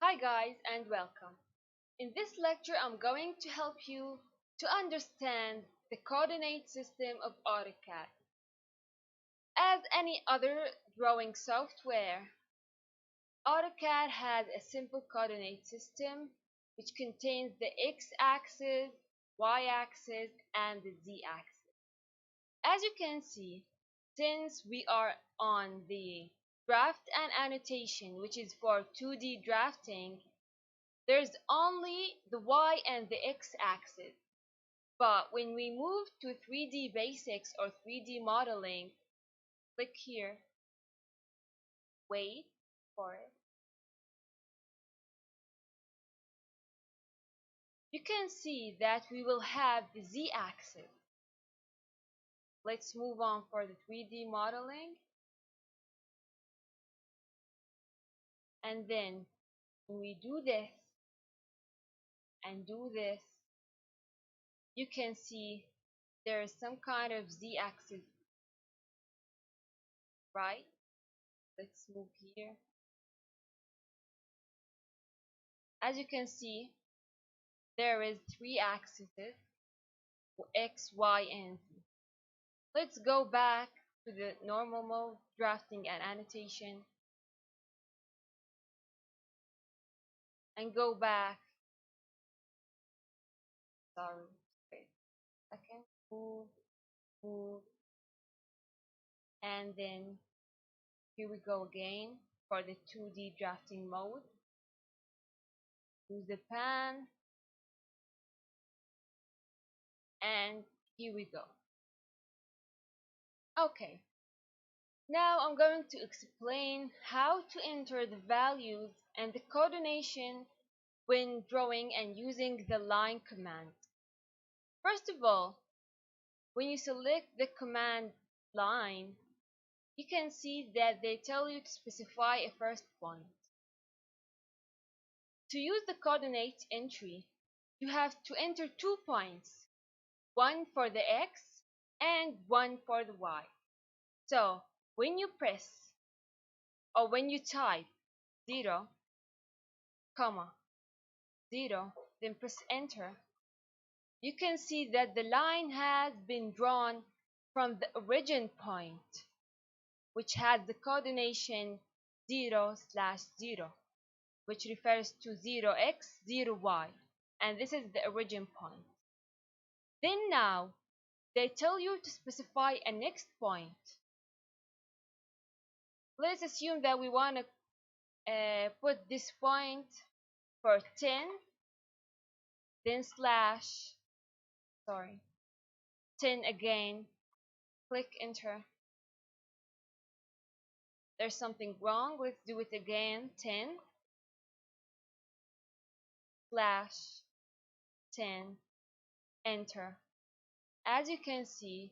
Hi guys and welcome. In this lecture I'm going to help you to understand the coordinate system of AUTOCAD. As any other drawing software, AUTOCAD has a simple coordinate system which contains the x-axis, y-axis, and the z-axis. As you can see, since we are on the draft and annotation, which is for 2D drafting, there's only the y and the x-axis. But when we move to 3D basics or 3D modeling, click here, wait for it. You can see that we will have the z-axis. Let's move on for the 3D modeling. And then when we do this and do this, you can see there is some kind of z-axis, right? Let's move here. As you can see, there is three axes, x, y, and z. Let's go back to the normal mode, drafting and annotation, and go back. Sorry, wait a second. Move, and then here we go again for the 2D drafting mode. Use the pan, and here we go. Okay, now I'm going to explain how to enter the values and the coordination when drawing and using the line command. First of all, when you select the command line, you can see that they tell you to specify a first point. To use the coordinate entry, you have to enter 2 points, one for the x and one for the y. So when you press or when you type 0, 0, then press enter, you can see that the line has been drawn from the origin point, which has the coordination 0/0, which refers to 0x, 0y, and this is the origin point. Then now, they tell you to specify a next point. Let's assume that we want to put this point for 10, then slash, 10 again, click enter. There's something wrong, let's do it again, 10, slash, 10, enter. As you can see,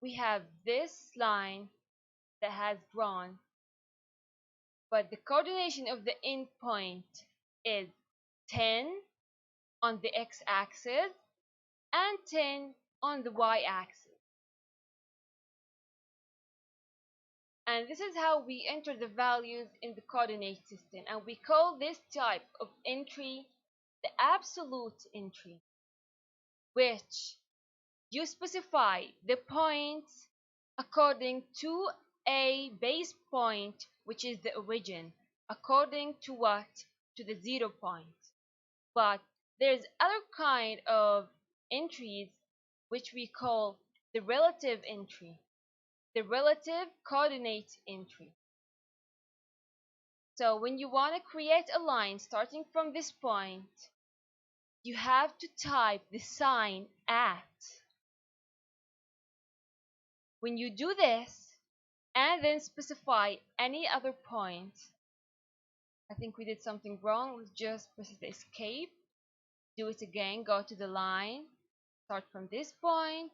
we have this line that has drawn, but the coordination of the end point is 10 on the x-axis and 10 on the y-axis. And this is how we enter the values in the coordinate system, and we call this type of entry the absolute entry, which you specify the points according to a base point, which is the origin, according to what? To the 0 point. But there's other kind of entries which we call the relative entry, the relative coordinate entry. So when you want to create a line starting from this point, you have to type the sign at. When you do this and then specify any other point, I think we did something wrong. Let's just press the escape, do it again, go to the line, start from this point,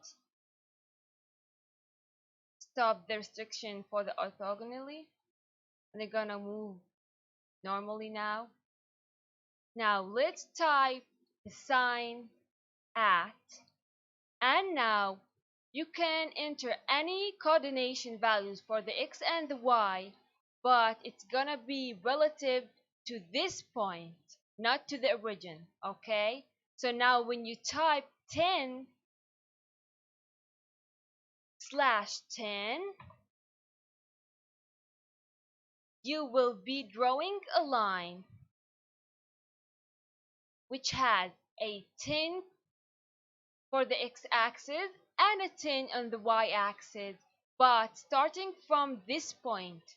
stop the restriction for the orthogonally, and they're gonna move normally now. Now let's type the sign at, and now you can enter any coordination values for the x and the y, but it's gonna be relative to this point, not to the origin, okay? So now when you type 10/10, you will be drawing a line which has a 10 for the x-axis and a 10 on the y-axis, but starting from this point,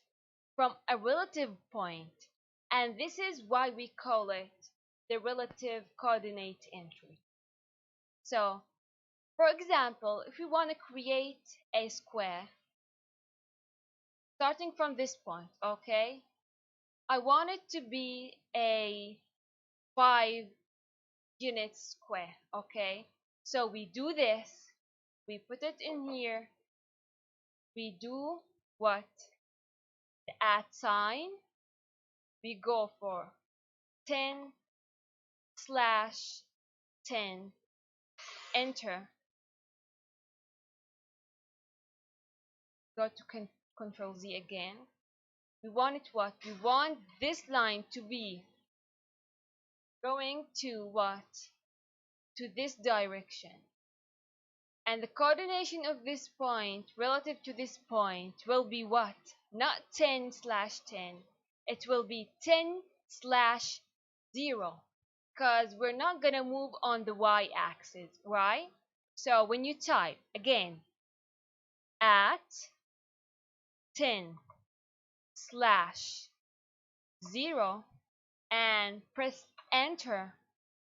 from a relative point, and this is why we call it the relative coordinate entry. So, for example, if we want to create a square, starting from this point, okay, I want it to be a 5 unit square, okay? So we do this, we put it in here, we do what? The at sign, we go for 10/10, enter, go to Control Z again. We want it what? We want this line to be going to what? To this direction. And the coordination of this point relative to this point will be what? Not 10/10. It will be 10/0. Because we're not going to move on the y-axis, right? So when you type, again, at 10/0 and press enter,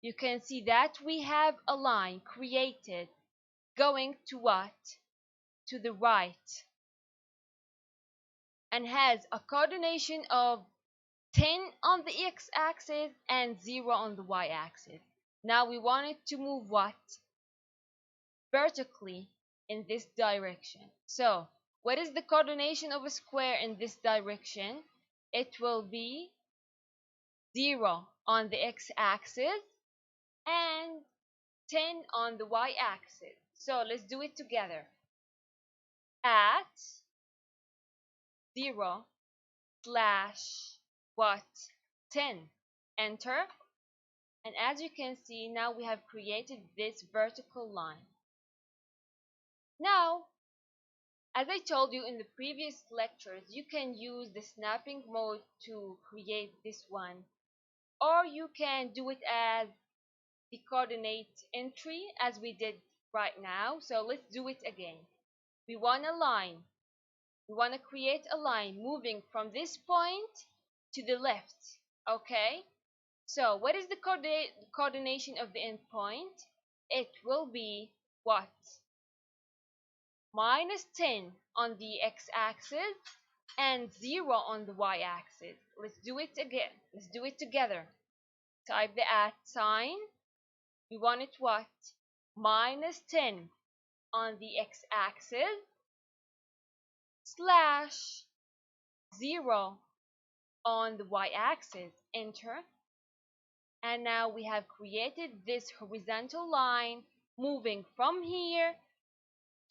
you can see that we have a line created going to what? To the right, and has a coordination of 10 on the x-axis and 0 on the y-axis. Now we want it to move what? Vertically in this direction. So what is the coordination of a square in this direction? It will be 0 on the x-axis and 10 on the y-axis. So let's do it together. At 0 slash what? 10. Enter. And as you can see, now we have created this vertical line. Now, as I told you in the previous lectures, you can use the snapping mode to create this one, or you can do it as the coordinate entry as we did right now. So let's do it again. We want a line. We want to create a line moving from this point to the left, okay? So what is the coordination of the end point? It will be what? -10 on the x-axis and 0 on the y-axis. Let's do it again. Let's do it together. Type the at sign. We want it what? -10 on the x-axis slash 0 on the y-axis. Enter. And now we have created this horizontal line moving from here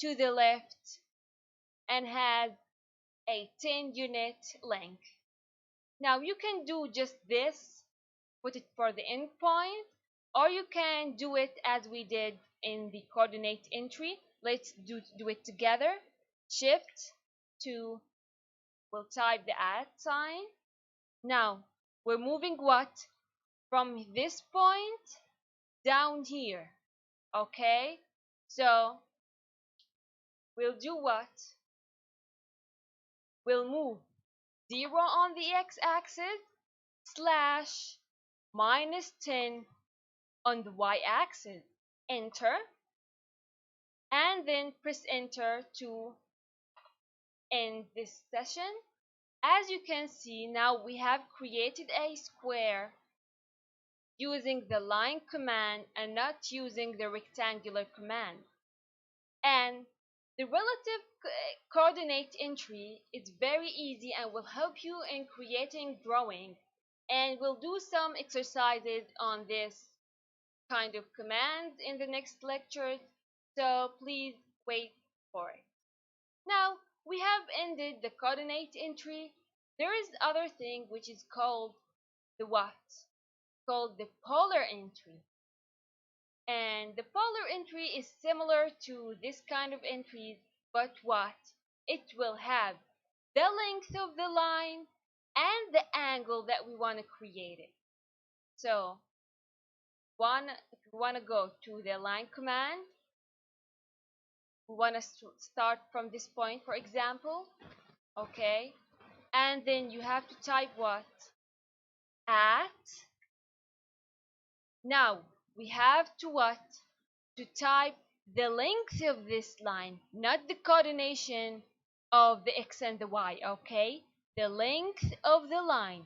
to the left and has a 10 unit length. Now you can do just this, put it for the end point, or you can do it as we did in the coordinate entry. Let's do it together. Shift to, we'll type the at sign. Now we're moving what? From this point down here, okay? So we'll do what? We'll move 0 on the x-axis slash -10 on the y-axis. Enter, and then press enter to end this session. As you can see, now we have created a square using the line command and not using the rectangular command. And the relative coordinate entry is very easy and will help you in creating drawing, and we'll do some exercises on this kind of command in the next lecture, so please wait for it. Now we have ended the coordinate entry. There is other thing which is called the what? Called the polar entry. And the polar entry is similar to this kind of entries, but what? It will have the length of the line and the angle that we want to create it. So, want to go to the line command. We want to start from this point, for example. Okay. And then you have to type what? At. Now, we have to what? To type the length of this line, not the coordination of the x and the y, okay? The length of the line.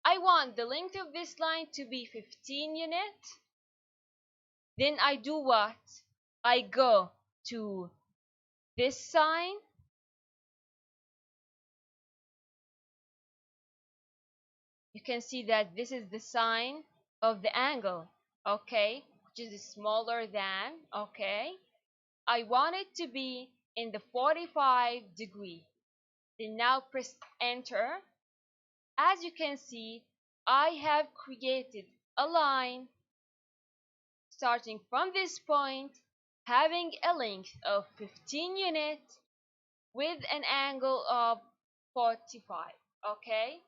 I want the length of this line to be 15 units. Then I do what? I go to this sign. You can see that this is the sign of the angle, okay? Which is smaller than, okay? I want it to be in the 45 degree. Then now press enter. As you can see, I have created a line starting from this point, having a length of 15 units with an angle of 45. Okay?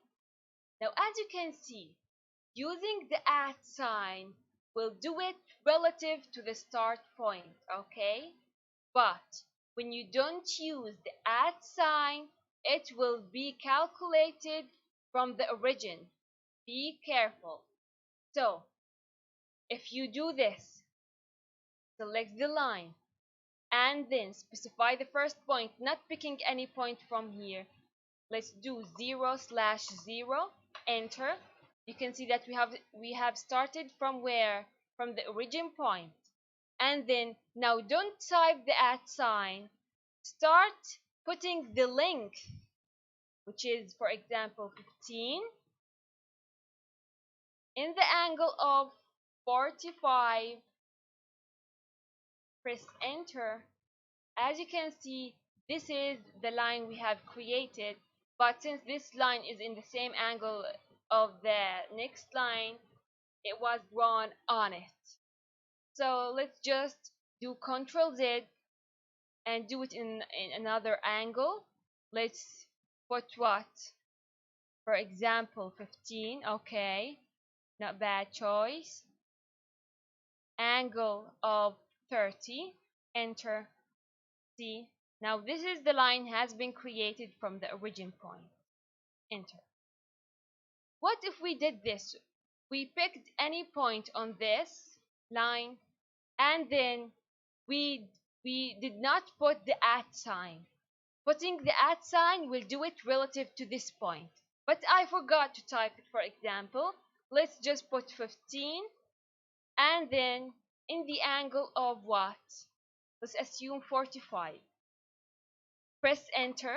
Now, as you can see, using the at sign will do it relative to the start point. Okay? But when you don't use the at sign, it will be calculated from the origin. Be careful. So, if you do this, select the line and then specify the first point, not picking any point from here. Let's do 0/0, enter. You can see that we have started from where? From the origin point. And then now don't type the at sign. Start putting the length, which is, for example, 15, in the angle of 45. Press enter. As you can see, this is the line we have created, but since this line is in the same angle of the next line, it was drawn on it. So let's just do Ctrl Z and do it in another angle. Let's put what? For example, 15. Okay, not bad choice. Angle of 30. Enter. See, now this is the line has been created from the origin point. Enter. What if we did this? We picked any point on this line and then we did not put the at sign. Putting the at sign will do it relative to this point. But I forgot to type it, for example. Let's just put 15 and then in the angle of what? Let's assume 45. Press enter.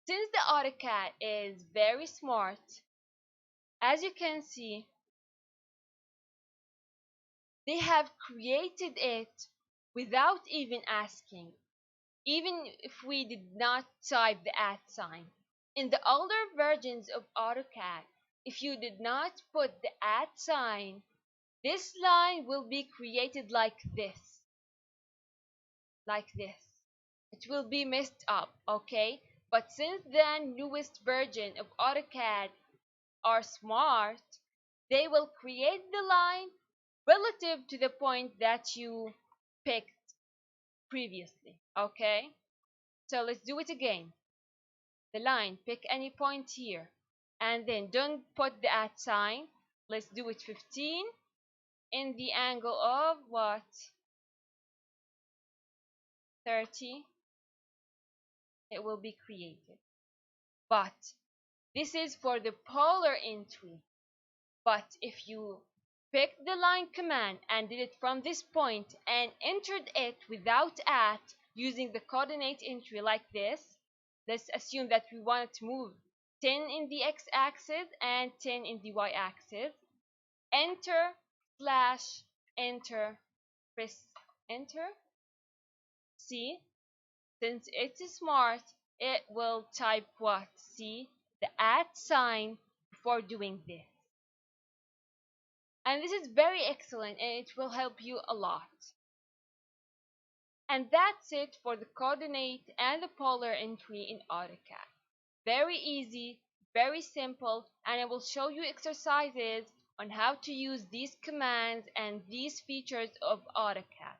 Since the AutoCAD is very smart, as you can see, they have created it without even asking, even if we did not type the at sign. In the older versions of AutoCAD, if you did not put the at sign, this line will be created like this. Like this. It will be messed up, okay? But since the newest version of AutoCAD are smart, they will create the line relative to the point that you picked previously, okay? So let's do it again. The line, pick any point here, and then don't put the at sign. Let's do it 15 in the angle of what? 30. It will be created. But this is for the polar entry. But if you picked the line command and did it from this point and entered it without at using the coordinate entry like this, let's assume that we wanted to move 10 in the x-axis and 10 in the y-axis. Enter slash enter. Press enter. See, since it is smart, it will type what? See, the @ sign before doing this. And this is very excellent and it will help you a lot. And that's it for the coordinate and the polar entry in AutoCAD. Very easy, very simple, and I will show you exercises on how to use these commands and these features of AutoCAD.